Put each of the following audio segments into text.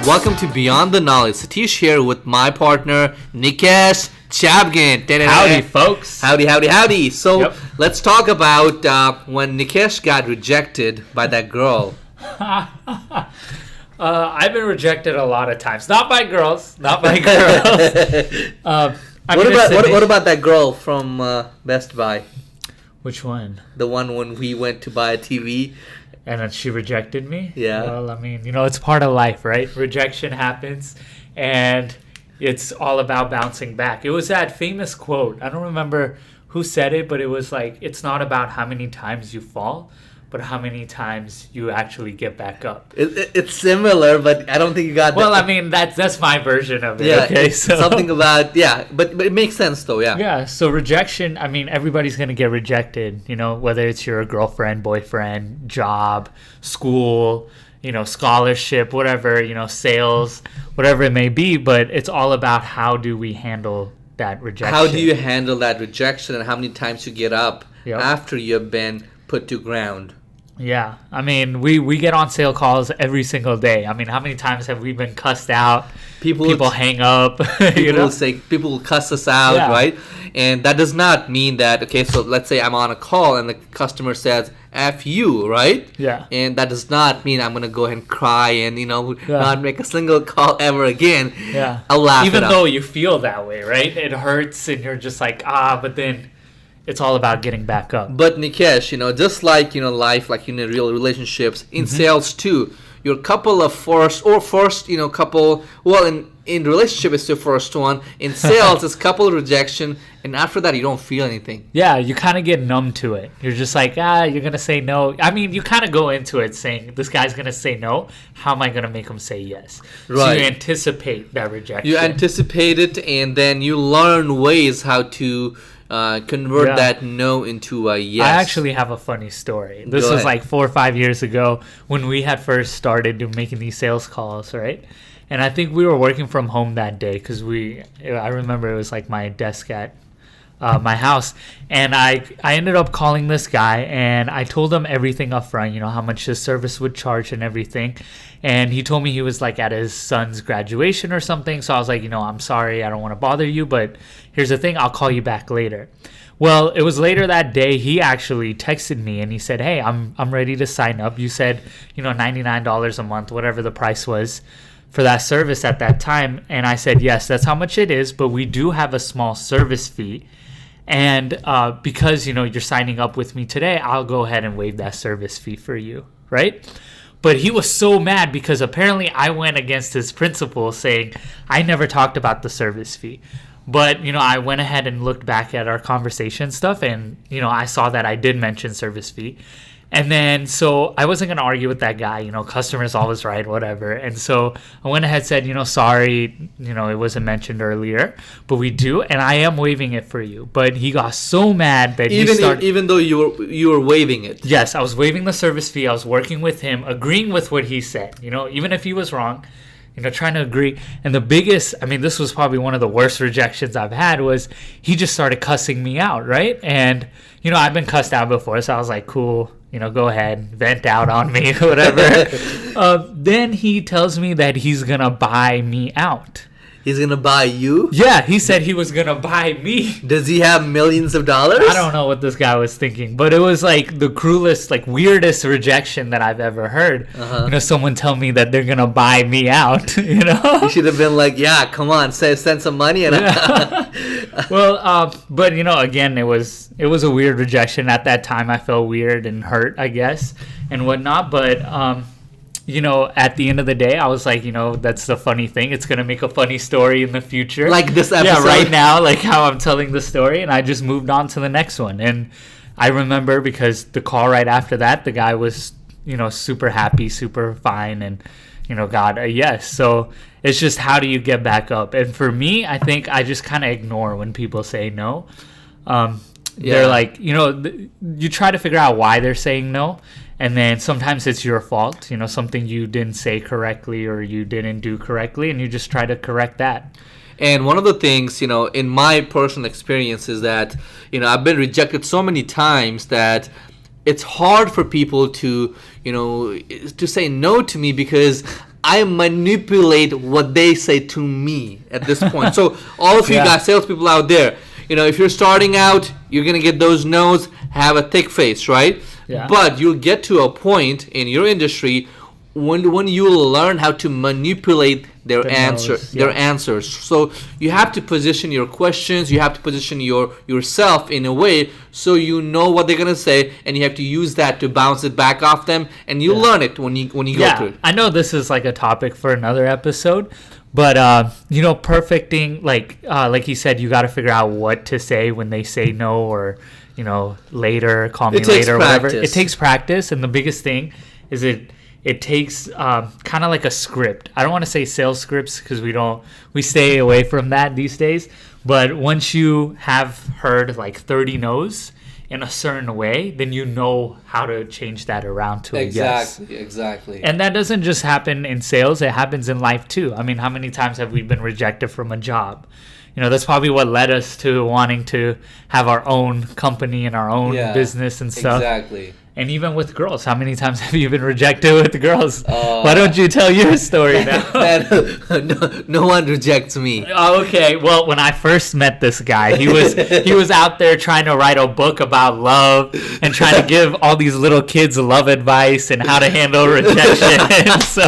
Welcome to Beyond the Knowledge. Satish here with my partner, Nikesh Chabgan. Howdy, folks. Howdy. So let's talk about when Nikesh got rejected by that girl. I've been rejected a lot of times. Not by girls. What about that girl from Best Buy? Which one? The one when we went to buy a TV. And then she rejected me? Yeah. Well, I mean, it's part of life, right? Rejection happens, and it's all about bouncing back. It was that famous quote. I don't remember who said it, but it was like, it's not about how many times you fall, but how many times you actually get back up. It's similar, but I don't think you got that. Well, I mean, that's my version of it. Yeah, okay? So something about, but it makes sense though, yeah. Yeah, so rejection, I mean, everybody's going to get rejected, whether it's your girlfriend, boyfriend, job, school, scholarship, whatever, sales, whatever it may be, but it's all about how do we handle that rejection. How do you handle that rejection and how many times you get up after you've been put to ground? Yeah, I mean, we get on sale calls every single day. I mean, how many times have we been cussed out? People hang up. People will cuss us out, right? And that does not mean that, okay, so let's say I'm on a call and the customer says, F you, right? Yeah. And that does not mean I'm going to go ahead and cry and, not make a single call ever again. Yeah. I'll laugh Even though you feel that way, right? It hurts and you're just like, but then it's all about getting back up. But Nikesh, just like, life, like in real relationships, in sales too, your couple of couple, well, in relationship it's your first one. In sales, it's couple rejection. And after that, you don't feel anything. Yeah, you kind of get numb to it. You're just like, you're going to say no. I mean, you kind of go into it saying, this guy's going to say no. How am I going to make him say yes? Right. So you anticipate that rejection. You anticipate it, and then you learn ways how to convert that no into a yes. I actually have a funny story. This was like 4 or 5 years ago when we had first started making these sales calls, right? And I think we were working from home that day because I remember it was like my desk at my house, and I ended up calling this guy, and I told him everything up front, how much his service would charge and everything. And he told me he was like at his son's graduation or something. So I was like, I'm sorry, I don't want to bother you, but here's the thing, I'll call you back later. Well, it was later that day, he actually texted me and he said, hey, I'm ready to sign up. You said, $99 a month, whatever the price was for that service at that time. And I said, yes, that's how much it is, but we do have a small service fee. And because, you're signing up with me today, I'll go ahead and waive that service fee for you, right? But he was so mad because apparently I went against his principle saying I never talked about the service fee. But, I went ahead and looked back at our conversation stuff and, I saw that I did mention service fee. And then, so I wasn't going to argue with that guy, customer's always right, whatever. And so I went ahead and said, sorry, it wasn't mentioned earlier, but we do, and I am waiving it for you. But he got so mad that even though you were waiving it. Yes, I was waiving the service fee. I was working with him, agreeing with what he said, even if he was wrong, trying to agree. And the biggest, this was probably one of the worst rejections I've had, was he just started cussing me out, right? And, I've been cussed out before, so I was like, cool. Go ahead, vent out on me, whatever. Then he tells me that he's going to buy me out. He's going to buy you? Yeah, he said he was going to buy me. Does he have millions of dollars? I don't know what this guy was thinking, but it was like the cruelest, like weirdest rejection that I've ever heard. Someone tell me that they're going to buy me out, You should have been like, yeah, come on, send some money. And Well, but again, it was a weird rejection. At that time, I felt weird and hurt, I guess, and whatnot. But at the end of the day, I was like, that's the funny thing. It's gonna make a funny story in the future, like this episode. Yeah, right now, like how I'm telling the story, and I just moved on to the next one. And I remember because the call right after that, the guy was super happy, super fine, and got a yes. So it's just, how do you get back up? And for me, I think I just kind of ignore when people say no. They're like, you try to figure out why they're saying no. And then sometimes it's your fault, something you didn't say correctly or you didn't do correctly, and you just try to correct that. And one of the things, in my personal experience is that, I've been rejected so many times that it's hard for people to, to say no to me because I manipulate what they say to me at this point. So all of you guys, salespeople out there, if you're starting out, you're gonna get those no's. Have a thick face, right? Yeah. But you'll get to a point in your industry when you learn how to manipulate their answers. So you have to position your questions, you have to position yourself in a way so you know what they're gonna say, and you have to use that to bounce it back off them, and you learn it when you go through it. I know this is like a topic for another episode, but perfecting, like you said, you got to figure out what to say when they say no, or later, call me later, whatever. It takes practice, and the biggest thing is it takes kind of like a script. I don't want to say sales scripts because we stay away from that these days. But once you have heard like 30 no's in a certain way, then you know how to change that around to a yes. Exactly. And that doesn't just happen in sales. It happens in life too. I mean, how many times have we been rejected from a job? That's probably what led us to wanting to have our own company and our own business and stuff. Exactly. And even with girls, how many times have you been rejected with girls? Why don't you tell your story now? No one rejects me. Oh, okay. Well, when I first met this guy, he was out there trying to write a book about love and trying to give all these little kids love advice and how to handle rejection. So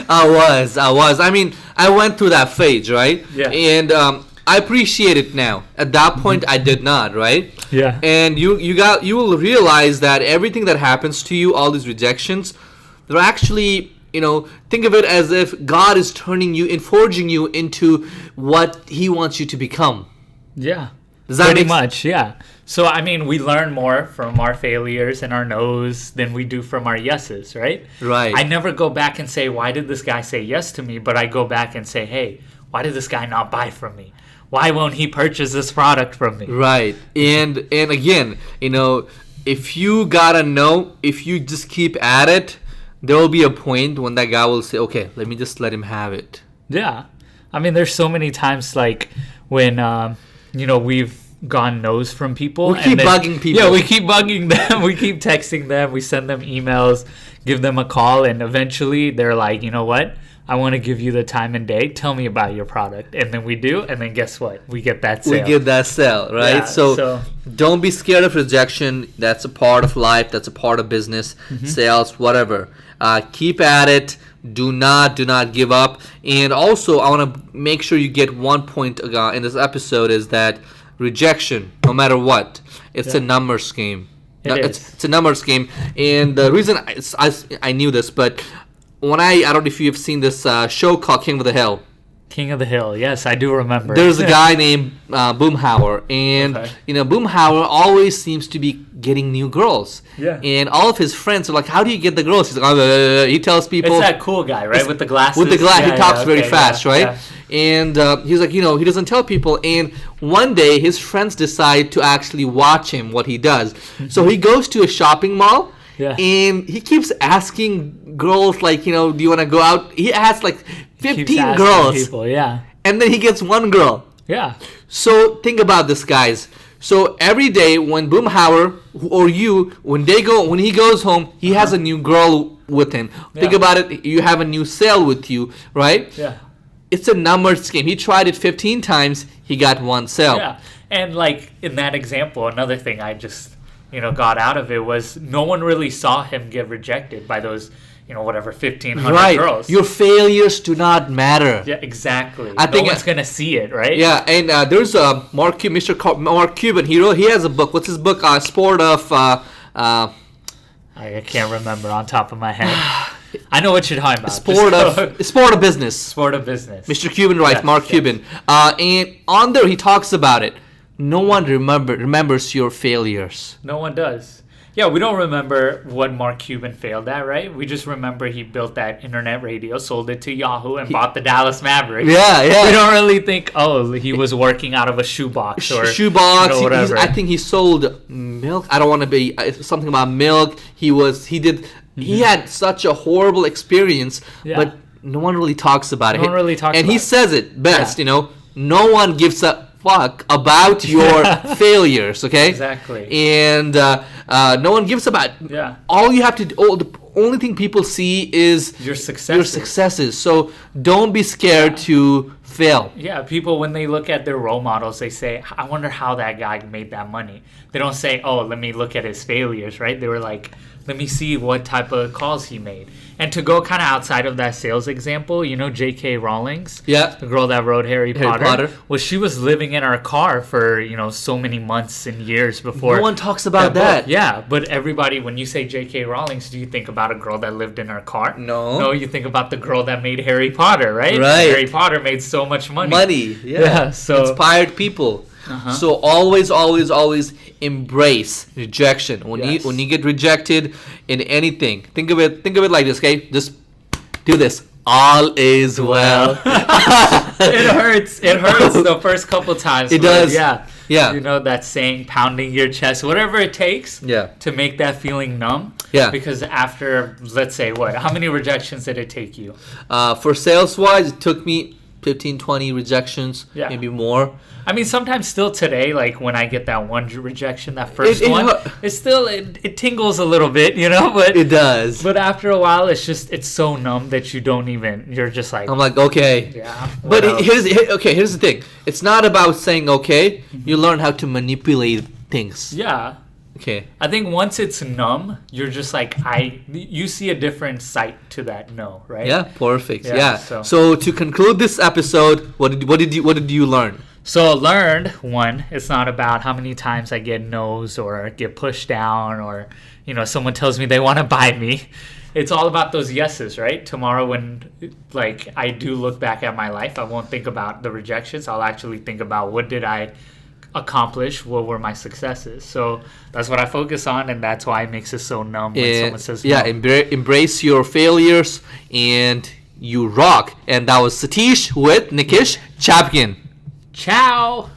I was. I mean, I went through that phase, right? Yeah. And I appreciate it now. At that point, I did not, right? Yeah. And you will realize that everything that happens to you, all these rejections, they're actually, think of it as if God is turning you and forging you into what He wants you to become. Yeah. Does that pretty much, yeah. So, I mean, we learn more from our failures and our no's than we do from our yeses, right? Right. I never go back and say, why did this guy say yes to me? But I go back and say, hey, why did this guy not buy from me? Why won't he purchase this product from me? Right. And again, if you gotta know, if you just keep at it, there will be a point when that guy will say, okay, let me just let him have it. Yeah. I mean, there's so many times like when, we've gone no's from people. We keep bugging people. Yeah, we keep bugging them. We keep texting them. We send them emails, give them a call, and eventually they're like, you know what? I want to give you the time and day. Tell me about your product. And then we do, and then guess what? We get that sale. We get that sale, right? Yeah, so don't be scared of rejection. That's a part of life. That's a part of business, sales, whatever. Keep at it. Do not give up. And also, I want to make sure you get one point in this episode is that rejection, no matter what, it's a numbers game. It's a numbers game. And the reason I knew this, but when I don't know if you have seen this show called King of the Hill. King of the Hill, yes, I do remember. There's a guy named Boomhauer, and Boomhauer always seems to be getting new girls. Yeah. And all of his friends are like, "How do you get the girls?" He's like, he tells people. It's that cool guy, right, with the glasses. With the glass, he talks very fast, right? Yeah. And he's like, he doesn't tell people. And one day, his friends decide to actually watch him, what he does. So he goes to a shopping mall. Yeah. And he keeps asking girls, like, do you want to go out? He asks, like, 15 girls. People, yeah. And then he gets one girl. Yeah. So think about this, guys. So every day when Boomhauer or you, when he goes home, he has a new girl with him. Yeah. Think about it. You have a new sale with you, right? Yeah. It's a numbers game. He tried it 15 times. He got one sale. Yeah. And, like, in that example, another thing I just got out of it was no one really saw him get rejected by those, 1,500 girls. Your failures do not matter. Yeah, exactly. No one's gonna see it, right? Yeah, and there's Mark Cuban. He has a book. What's his book? Sport of. I can't remember on top of my head. I know what you're talking about. Sport of business. Sport of business. Mr. Cuban writes. Yes, Mark Cuban. And on there he talks about it. No one remembers your failures. No one does. Yeah, we don't remember what Mark Cuban failed at, right? We just remember he built that internet radio, sold it to Yahoo, and bought the Dallas Mavericks. Yeah. We don't really think, he was working out of a shoebox or shoebox. Whatever. I think he sold milk. I don't want to be something about milk. He had such a horrible experience, but no one really talks about it. No one really talks about it. And he says it best, no one gives a fuck about your failures, okay? Exactly. And no one gives about. Yeah. All you have to do, only thing people see is your successes. So don't be scared to fail. Yeah, people, when they look at their role models, they say, I wonder how that guy made that money. They don't say, oh, let me look at his failures, right? They were like, let me see what type of calls he made. And to go kind of outside of that sales example, you know, J.K. Rowling's, the girl that wrote Harry Potter. Well, she was living in her car for, you know, so many months and years before. No one talks about that. Yeah, but everybody, when you say J.K. Rowling's, do you think about a girl that lived in her car? No, you think about the girl that made Harry Potter, right? Right. Harry Potter made so much money. Yeah. So inspired people. So always embrace rejection. When you get rejected in anything, think of it like this, okay? Just do this. All is well. It hurts the first couple times. It does. Yeah. You know that saying, pounding your chest, whatever it takes to make that feeling numb. Yeah. Because after, let's say, how many rejections did it take you? For sales-wise, it took me 15, 20 rejections, maybe more. I mean, sometimes still today, like when I get that one rejection, that first one, it tingles a little bit, you know? But it does. But after a while, it's so numb that you're just like... I'm like, okay. Yeah. But here's the thing. It's not about saying okay. You learn how to manipulate things. Yeah. Okay. I think once it's numb, you're just like, you see a different sight to that no, right? Yeah, perfect. Yeah. So to conclude this episode, what did you learn? So learned, one, it's not about how many times I get no's or get pushed down or, you know, someone tells me they want to buy me. It's all about those yeses, right? Tomorrow when, like, I do look back at my life, I won't think about the rejections. I'll actually think about what did I accomplish, what were my successes. So that's what I focus on, and that's why it makes it so numb when someone says no. Yeah, embrace your failures, and you rock. And that was Satish with Nikesh Chapkin. Ciao.